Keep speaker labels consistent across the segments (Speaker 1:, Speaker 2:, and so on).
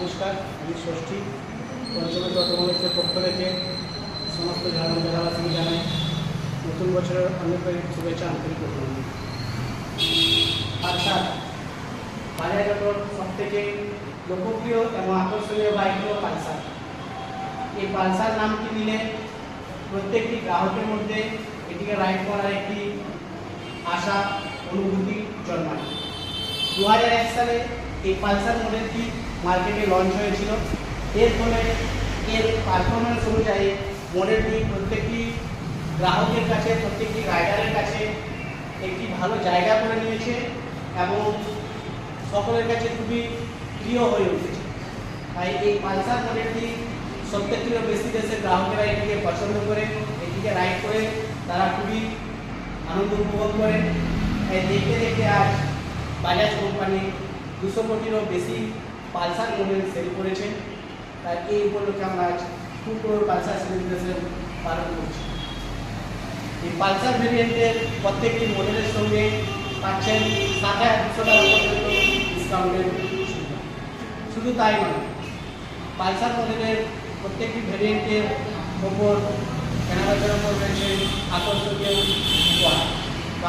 Speaker 1: নমস্কার, আমি ষষ্ঠী পঞ্চমী অটোমোবাইলসের পক্ষ থেকে সমস্ত জেলাবাসীকে জানাই নতুন বছরের অনেক শুভেচ্ছা, আন্তরিক অভিনন্দন। আচ্ছা, বাজারঘাটের সব থেকে লোকপ্রিয় এবং আকর্ষণীয় বাইক হল পালসার। এই পালসার নামটি নিলে প্রত্যেকটি গ্রাহকের মধ্যে এটিকে রাইড করার একটি আশা অনুভূতি জন্মায়। 2001 সালে এই পালসার মডেলটি মার্কেটে লঞ্চ হয়েছিল। এর ফলে এর পারফরমেন্স অনুযায়ী মডেলটি প্রত্যেকটি গ্রাহকের কাছে, প্রত্যেকটি রাইডারের কাছে একটি ভালো জায়গা করে নিয়েছে এবং সকলের কাছে খুবই প্রিয় হয়ে উঠেছে। তাই এই পালসার মডেলটি 70টিরও বেশি দেশের গ্রাহকেরা এটিকে পছন্দ করে, এটিকে রাইড করে তারা খুবই আনন্দ উপভোগ করে। দেখতে দেখতে আজ বাজাজ কোম্পানি 200 কোটিরও বেশি পালসার মডেল সেল করেছে। তাই এই উপলক্ষে আমরা আজ 2 crore পালসার সেলিব্রেশন পালন করছি। এই পালসার ভেরিয়েন্টের প্রত্যেকটি মডেলের সঙ্গে পাচ্ছেন 7,200 টাকা পর্যন্ত ডিসকাউন্টের সুবিধা। শুধু তাই নয়, পালসার মডেলের প্রত্যেকটি ভেরিয়েন্টের ওপর কেনাবেচার ওপর রয়েছে আকর্ষণীয় উপহার।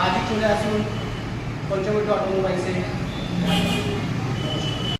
Speaker 1: আজই চলে আসুন পঞ্চমী অটোমোবাইলসে।